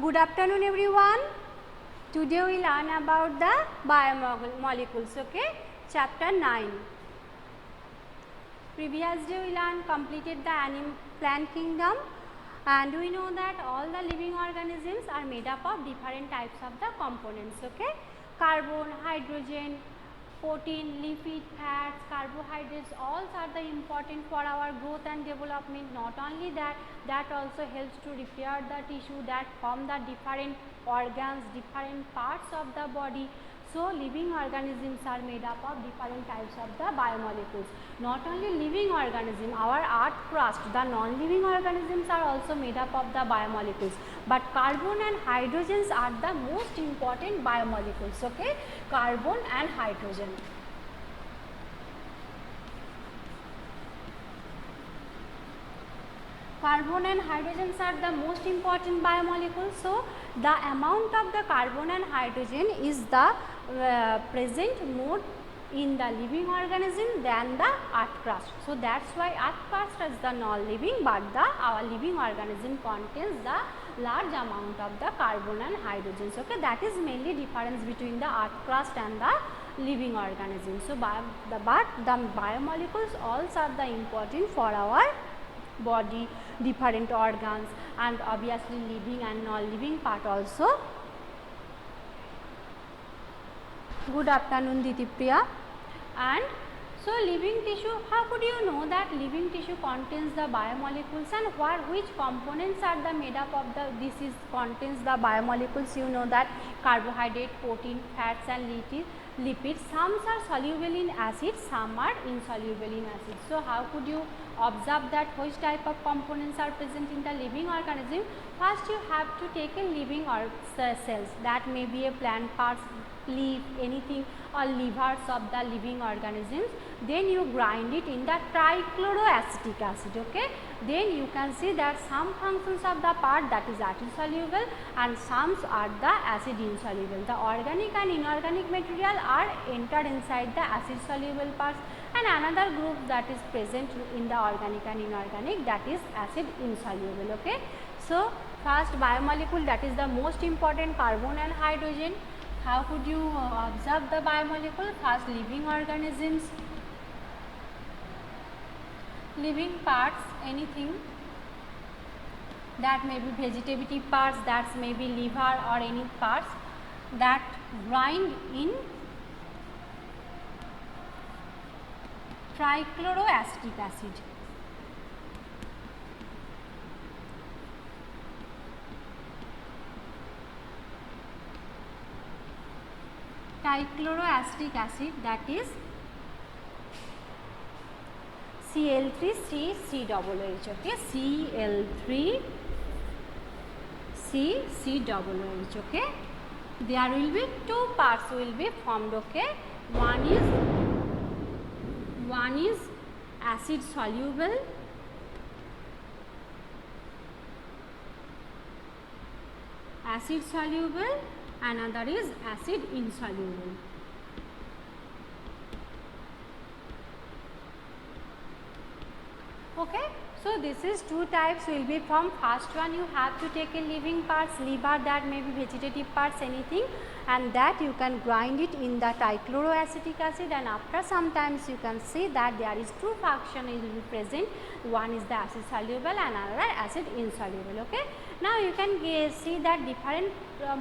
Good afternoon everyone. Today we learn about the biomolecules, okay? Chapter 9. Previous day we completed the plant kingdom, and we know that all the living organisms are made up of different types of the components, okay? Carbon, hydrogen, protein, lipid, fats, carbohydrates, all are the important for our growth and development. Not only that, that also helps to repair the tissue that form the different organs, different parts of the body. So living organisms are made up of different types of the biomolecules. Not only living organism, our earth crust, the non-living organisms are also made up of the biomolecules. But carbon and hydrogens are the most important biomolecules, okay? Carbon and hydrogen. Carbon and hydrogens are the most important biomolecules. So the amount of the carbon and hydrogen is the present more in the living organism than the earth crust. So that's why earth crust is the non-living, but our living organism contains the large amount of the carbon and hydrogens. Okay, that is mainly difference between the earth crust and the living organism. So the biomolecules also are the important for our body, different organs, and obviously living and non-living part also. Good afternoon Ditipriya. And so living tissue, how could you know that living tissue contains the biomolecules, and which components are the made up of the contains the biomolecules? You know that carbohydrate, protein, fats and lipids. Some are soluble in acid, some are insoluble in acid. So how could you observe that which type of components are present in the living organism? First you have to take a living cells, that may be a plant parts, leaf, anything, or livers of the living organisms. Then you grind it in the trichloroacetic acid, okay? Then you can see that some functions of the part, that is acid soluble, and some are the acid insoluble. The organic and inorganic material are entered inside the acid soluble parts, and another group that is present in the organic and inorganic, that is acid insoluble, okay? So first biomolecule, that is the most important, carbon and hydrogen. How could you observe the biomolecule? First living organisms, living parts, anything, that may be vegetative parts, that may be liver or any parts, that grind in trichloroacetic acid. Trichloroacetic acid, that is Cl3CCOOH, okay? Cl3CCOOH, okay? There will be two parts will be formed, okay? One is acid soluble, another is acid insoluble. Okay, so this is two types will be from. First one, you have to take a living parts, liver, that may be vegetative parts, anything, and that you can grind it in the trichloroacetic acid, and after sometimes you can see that there is two function will be present. One is the acid soluble and another acid insoluble, okay? Now you can see that different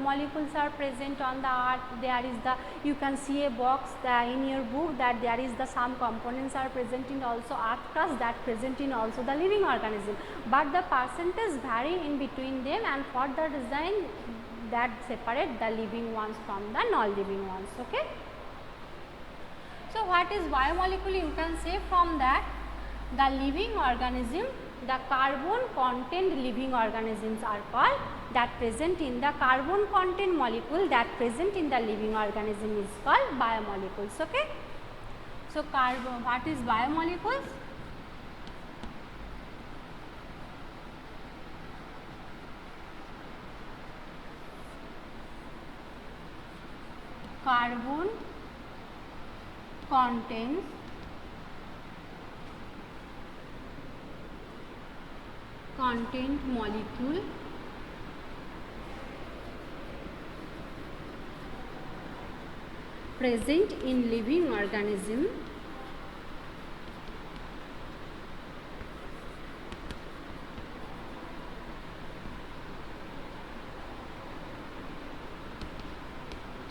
molecules are present on the earth. There is the, you can see a box in your book that there is the some components are present in also earth crust, that present in also the living organism, but the percentage vary in between them, and for the design that separate the living ones from the non-living ones, okay? So what is biomolecule? You can say from that the living organism, the carbon content living organisms are called, that present in the carbon content molecule that present in the living organism is called biomolecules, okay? So carbon, what is biomolecules? Carbon contains content molecule present in living organism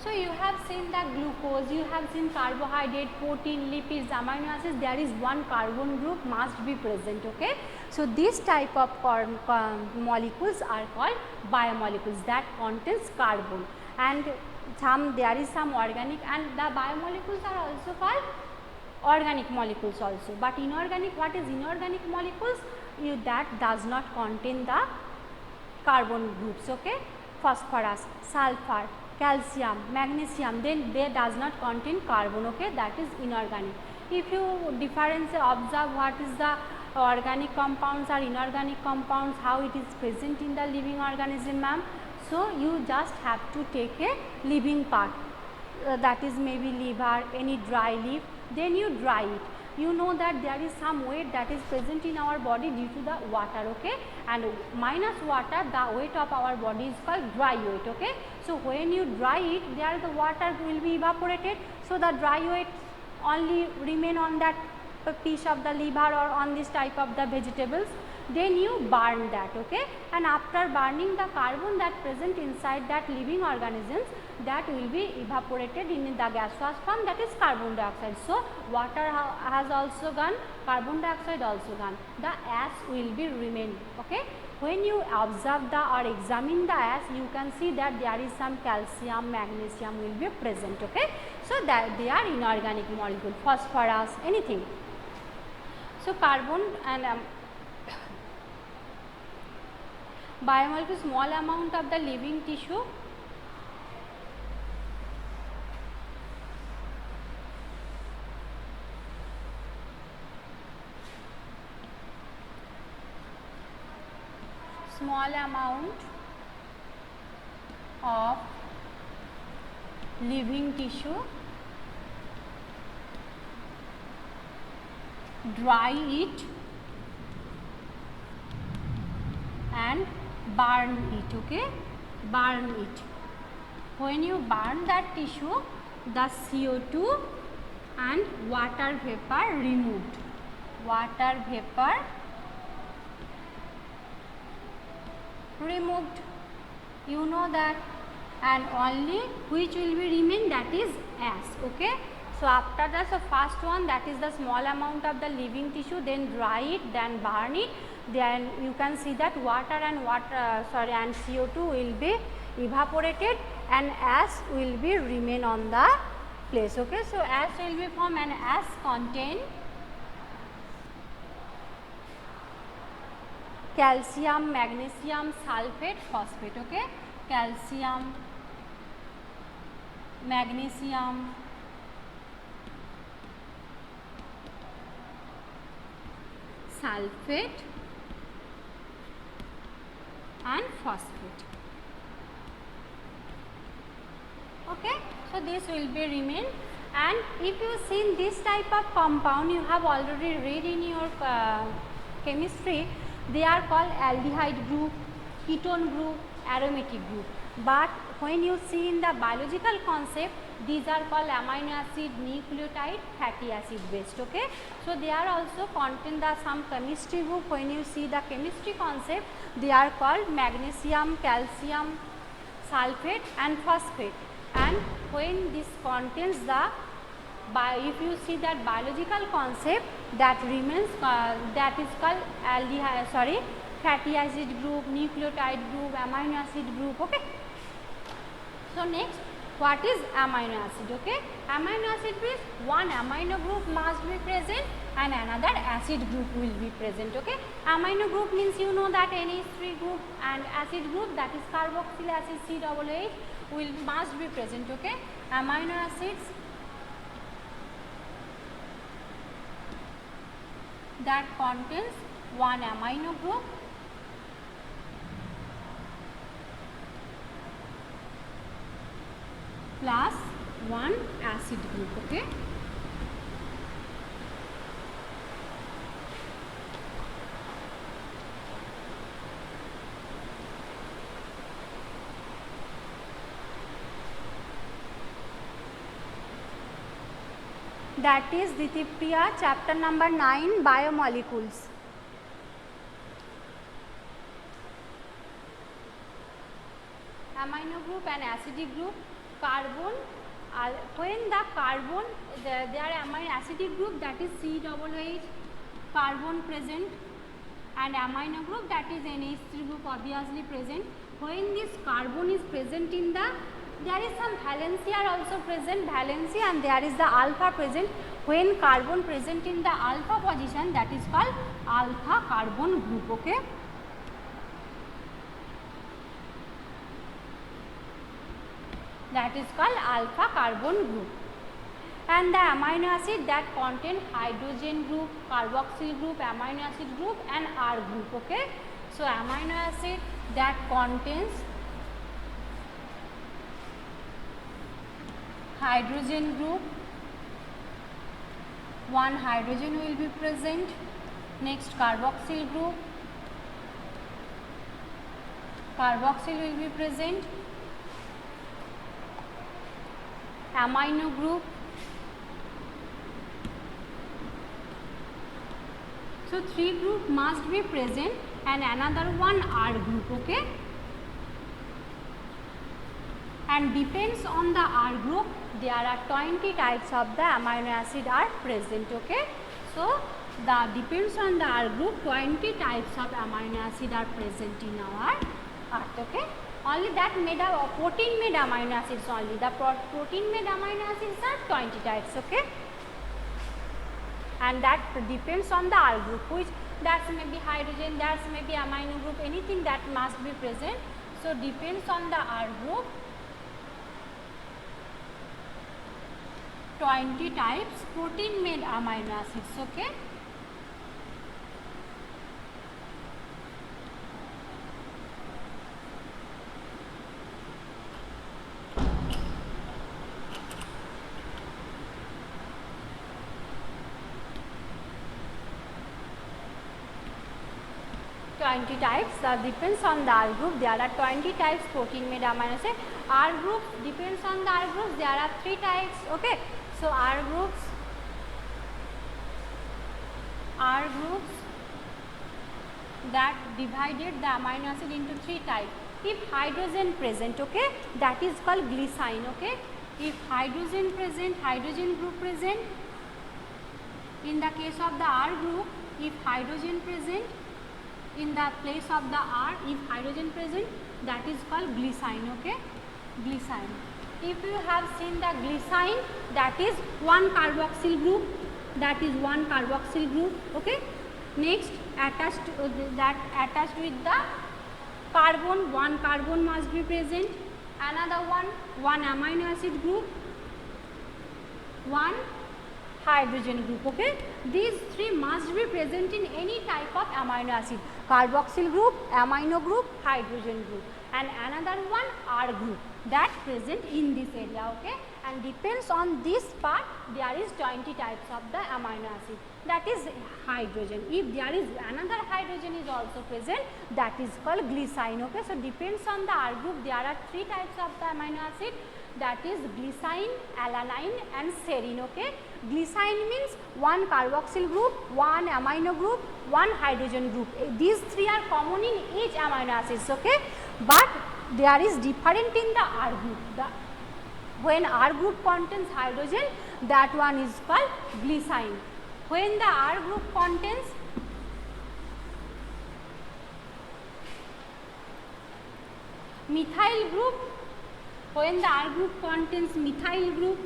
So you have seen the glucose, you have seen carbohydrate, protein, lipids, amino acids, there is one carbon group must be present, okay. So this type of molecules are called biomolecules that contains carbon, and there is some organic, and the biomolecules are also called organic molecules also. But inorganic, what is inorganic molecules? That does not contain the carbon groups, okay. Phosphorus, sulfur, calcium, magnesium, then they does not contain carbon, okay, that is inorganic. If you observe what is the organic compounds or inorganic compounds, how it is present in the living organism, ma'am. So you just have to take a living part, that is maybe liver, any dry leaf, then you dry it. You know that there is some weight that is present in our body due to the water, okay, and minus water the weight of our body is called dry weight, okay. So when you dry it, there the water will be evaporated, so the dry weight only remain on that piece of the liver or on this type of the vegetables, then you burn that, okay, and after burning the carbon that present inside that living organisms, that will be evaporated in the gaseous form, that is carbon dioxide. So water has also gone, carbon dioxide also gone, the ash will be remain, okay. When you observe the or examine the ash, you can see that there is some calcium, magnesium will be present, okay. So that they are inorganic molecule, phosphorus, anything. So carbon and biomolecule, small amount of the living tissue, small amount of living tissue, dry it and burn it, okay, burn it. When you burn that tissue, the CO2 and water vapor removed, water vapor removed, you know that, and only which will be remain, that is ash, okay. So after that, so first one, that is the small amount of the living tissue, then dry it, then burn it, then you can see that water and and CO2 will be evaporated and ash will be remain on the place, okay. So ash will be formed, and ash contain calcium, magnesium, sulfate, phosphate, okay, calcium, magnesium, sulfate and phosphate, okay. So this will be remain, and if you see this type of compound, you have already read in your chemistry, they are called aldehyde group, ketone group, aromatic group. But when you see in the biological concept, these are called amino acid, nucleotide, fatty acid based, okay. So they are also contain the some chemistry group. When you see the chemistry concept, they are called magnesium, calcium, sulfate and phosphate. And when this contains the if you see that biological concept, that remains that is called aldehyde, fatty acid group, nucleotide group, amino acid group, okay. So next, what is amino acid, okay. Amino acid means one amino group must be present and another acid group will be present, okay. Amino group means you know that NH3 group, and acid group, that is carboxyl acid COOH must be present, okay. Amino acids that contains one amino group plus one acid group, okay. that is Ditipriya, chapter number 9, biomolecules. Amino group and acidic group, carbon, when the carbon, their amino acidic group, that is COOH, carbon present, and amino group, that is NH3 group obviously present. When this carbon is present in the, there is some valency are also present, valency, and there is the alpha present. When carbon present in the alpha position, that is called alpha carbon group. Okay. That is called alpha carbon group. And the amino acid that contain hydrogen group, carboxyl group, amino acid group, and R group. Okay. So amino acid that contains hydrogen group, one hydrogen will be present. Next carboxyl group, carboxyl will be present. Amino group. So 3 group must be present and another one R group. Okay. And depends on the R group, there are 20 types of the amino acid are present. Okay. So the depends on the R group, 20 types of amino acid are present in our earth. Okay. Only that made up protein made amino acids only. The protein made amino acids are 20 types. Okay. And that depends on the R group, which that may be hydrogen, that may be amino group, anything that must be present. So depends on the R group, 20 types protein made amino acids. Okay. Types depends on the R group. There are 20 types protein made amino acid. R group depends on the R groups. There are 3 types. Okay. So R groups that divided the amino acid into 3 types. If hydrogen present, okay, that is called glycine. Okay. If hydrogen present, hydrogen group present. In the case of the R group, if hydrogen present, in the place of the R, if hydrogen present, that is called glycine. Okay. Glycine. If you have seen the glycine, that is one carboxyl group, that is one carboxyl group. Okay. Next, attached with the carbon, one carbon must be present. Another one amino acid group, one hydrogen group. Okay. These 3 must be present in any type of amino acid: carboxyl group, amino group, hydrogen group, and another one R group that present in this area. Okay. And depends on this part, there is 20 types of the amino acid, that is hydrogen. If there is another hydrogen is also present, that is called glycine. Okay. So depends on the R group, there are 3 types of the amino acid, that is glycine, alanine, and serine. Okay. Glycine means one carboxyl group, one amino group, one hydrogen group. These 3 are common in each amino acids. Okay. But there is different in the R group. When R group contains hydrogen, that one is called glycine. When the R group contains methyl group, when the R group contains methyl group,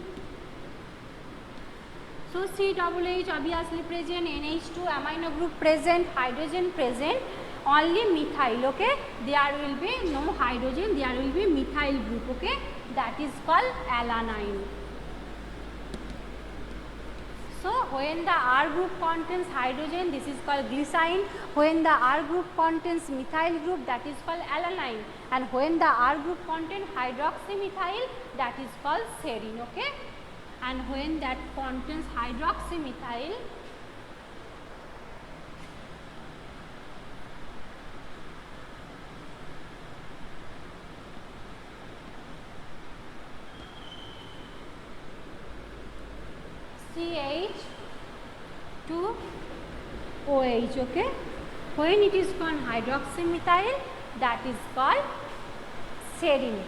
so COOH obviously present, NH2 amino group present, hydrogen present, only methyl. Okay. There will be no hydrogen, there will be methyl group. Okay. That is called alanine. So when the R group contains hydrogen, this is called glycine. When the R group contains methyl group, that is called alanine. And when the R group contains hydroxymethyl, that is called serine. Okay. And when that contains hydroxymethyl, CH OH, okay. When it is called hydroxymethyl, that is called serine.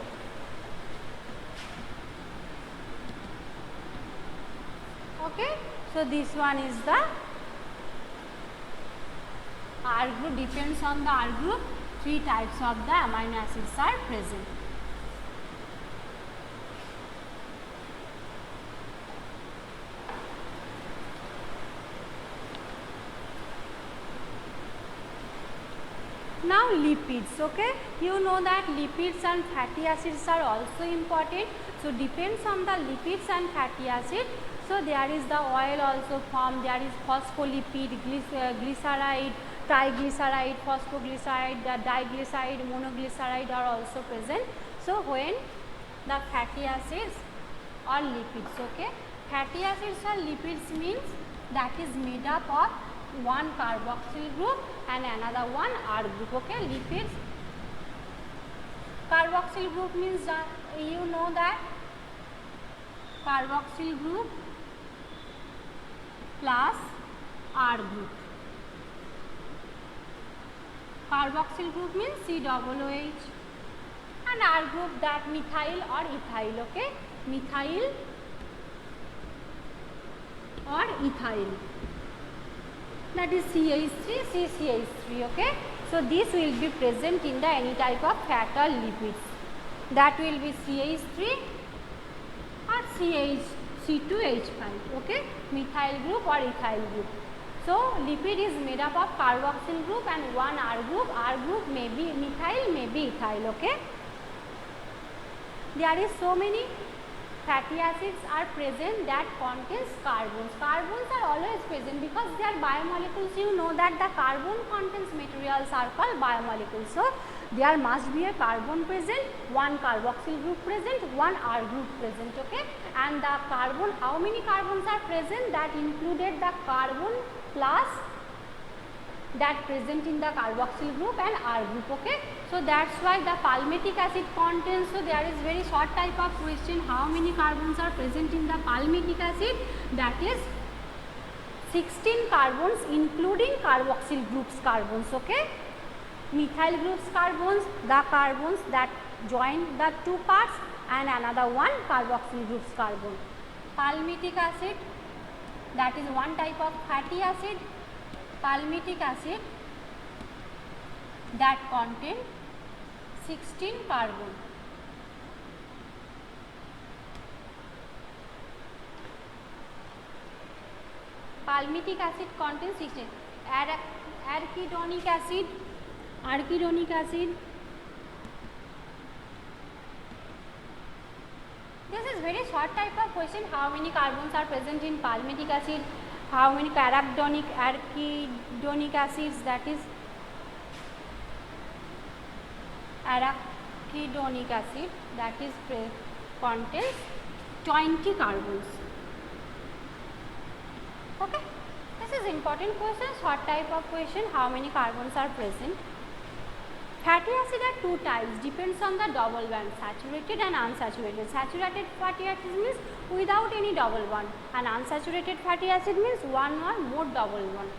Okay, so this one is the R group. Depends on the R group, 3 types of the amino acids are present. Now lipids, okay. You know that lipids and fatty acids are also important. So depends on the lipids and fatty acid. So there is the oil also formed, there is phospholipid, glyceride, triglyceride, phosphoglyceride, the diglyceride, monoglyceride are also present. So when the fatty acids or lipids, okay. Fatty acids or lipids means that is made up of one carboxyl group and another one R group, okay. Lipids, carboxyl group means you know that carboxyl group plus R group. Carboxyl group means COOH and R group that methyl or ethyl, okay. Methyl or ethyl, that is CH3, CCH3, okay. So this will be present in the any type of fat or lipids, that will be CH3 or C2H5, okay, methyl group or ethyl group. So lipid is made up of carboxyl group and one R group. R group may be methyl, may be ethyl, okay. There is so many fatty acids are present that contains carbons. Carbons are always present because they are biomolecules. You know that the carbon contains materials are called biomolecules. So there must be a carbon present, one carboxyl group present, one R group present, okay. And the carbon, how many carbons are present? That included the carbon plus that present in the carboxyl group and R group, okay. So that's why the palmitic acid contains, so there is very short type of question, how many carbons are present in the palmitic acid? That is 16 carbons including carboxyl groups carbons, okay. Methyl groups carbons, the carbons that join the two parts, and another one carboxyl groups carbon. Palmitic acid, that is one type of fatty acid. Palmitic acid that contain 16 carbon. Palmitic acid contains 16. Arachidonic acid, this is very short type of question, how many carbons are present in palmitic acid, how many arachidonic acids, that is arachidonic acid that is contains 20 carbons, okay. This is important question, short type of question, how many carbons are present. Fatty acid are two types, depends on the double bond, saturated and unsaturated. Saturated fatty acid means without any double bond, and unsaturated fatty acid means one or more double bond.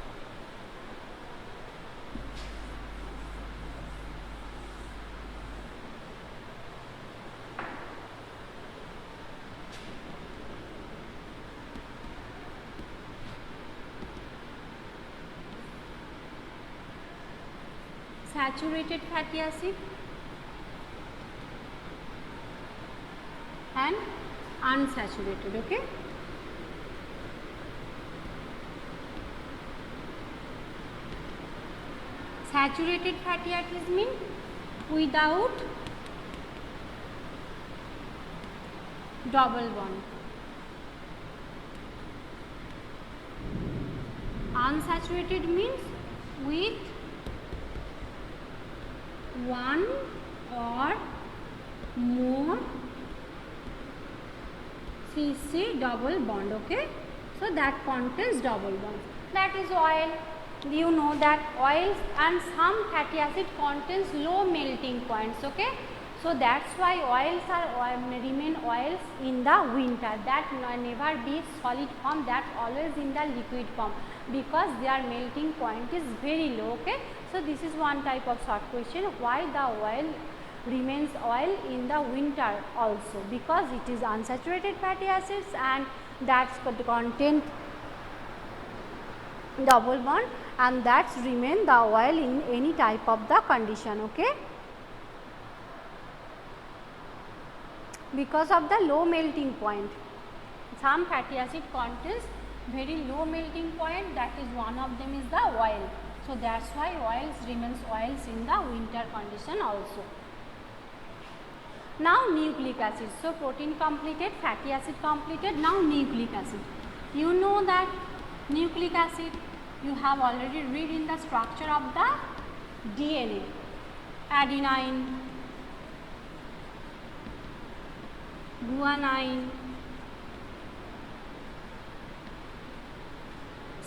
Saturated fatty acid and unsaturated, okay. Saturated fatty acids mean without double bond. Unsaturated means with one or more CC double bond, okay. So that contains double bond. That is oil. You know that oils and some fatty acid contains low melting points, okay. So that's why oils are remain oils in the winter, that never be solid form, that always in the liquid form, because their melting point is very low. Okay, so this is one type of short question, why the oil remains oil in the winter also, because it is unsaturated fatty acids and that's content double bond, and that's remain the oil in any type of the condition. Okay, because of the low melting point. Some fatty acid contains very low melting point, that is one of them is the oil. So that's why oils remains oils in the winter condition also. Now nucleic acid. So protein completed, fatty acid completed, now nucleic acid. You know that nucleic acid, you have already read in the structure of the DNA. Adenine, guanine,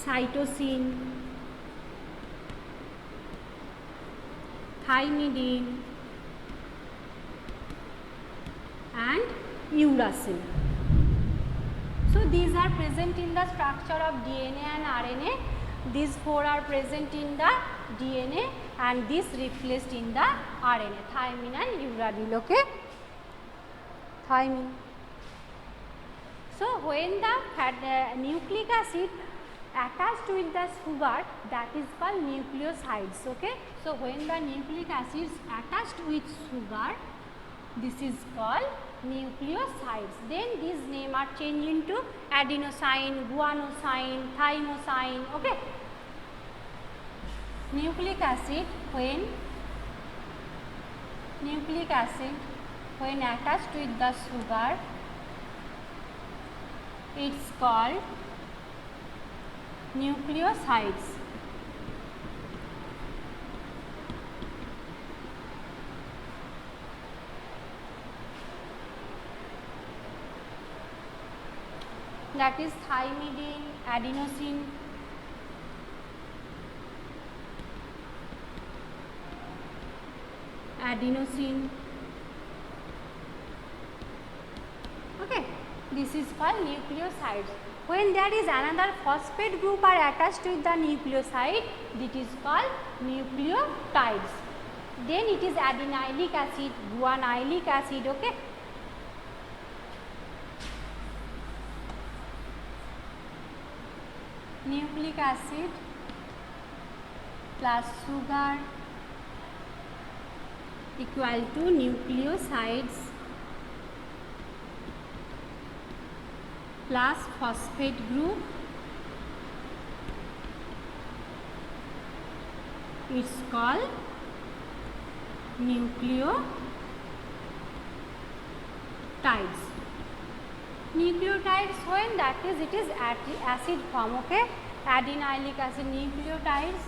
cytosine, thymidine and uracil. So these are present in the structure of DNA and RNA. These four are present in the DNA and this replaced in the RNA, thymine and uracil. Okay, thymine. So when the nucleic acid attached with the sugar, that is called nucleosides. Okay, so when the nucleic acids attached with sugar, this is called nucleosides. Then these names are changed into adenosine, guanosine, thymosin. Okay, nucleic acid when attached with the sugar, it's called nucleosides. That is thymidine, adenosine, okay, this is called nucleosides. When there is another phosphate group are attached with the nucleoside, it is called nucleotides. Then it is adenylic acid, guanylic acid. Okay, nucleic acid plus sugar equal to nucleosides plus phosphate group, it's called nucleotides. Nucleotides when that is it is acid form. Okay, adenylic acid, nucleotides,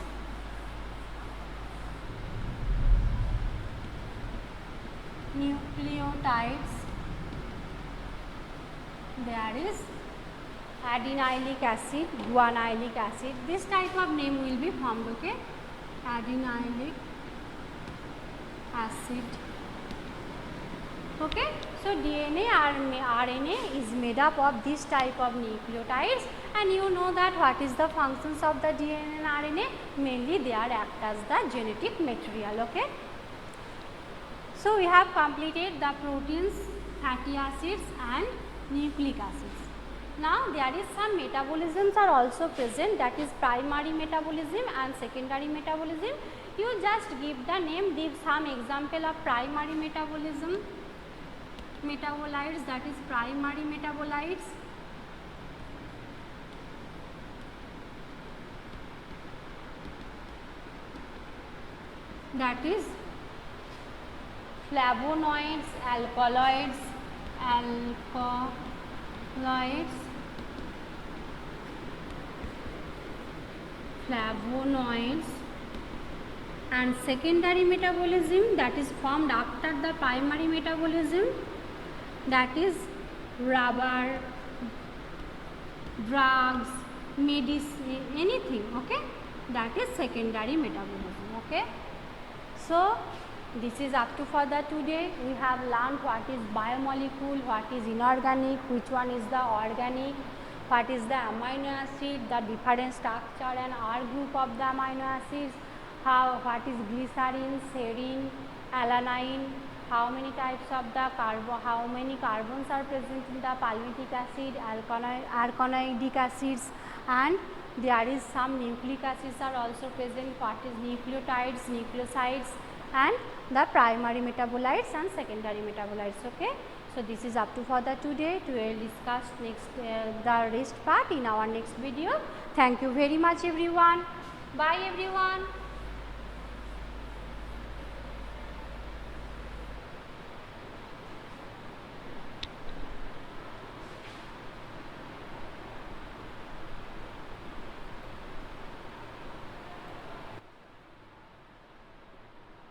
there is adenylic acid, guanylic acid, this type of name will be formed. Okay, adenylic acid. Okay, so DNA and RNA is made up of this type of nucleotides, and you know that what is the functions of the DNA and RNA, mainly they are act as the genetic material. Okay, so we have completed the proteins, fatty acids and nucleic acids. Now there is some metabolisms are also present, that is primary metabolism and secondary metabolism. You just give the name, give some example of primary metabolism. Metabolites, that is primary metabolites. That is flavonoids, alkaloids, flavonoids, and secondary metabolism, that is formed after the primary metabolism, that is rubber, drugs, medicine, anything. Okay, that is secondary metabolism. Okay, so This is up to for the today. We have learned what is biomolecule, what is inorganic, which one is the organic, what is the amino acid, the different structure and R group of the amino acids, what is glycerin, serine, alanine, how many types of the how many carbons are present in the palmitic acid, arachidonic acids, and there is some nucleic acids are also present, what is nucleotides, nucleosides, and the primary metabolites and secondary metabolites. Okay. So, this is up to for the today. We will discuss next the rest part in our next video. Thank you very much everyone. Bye everyone.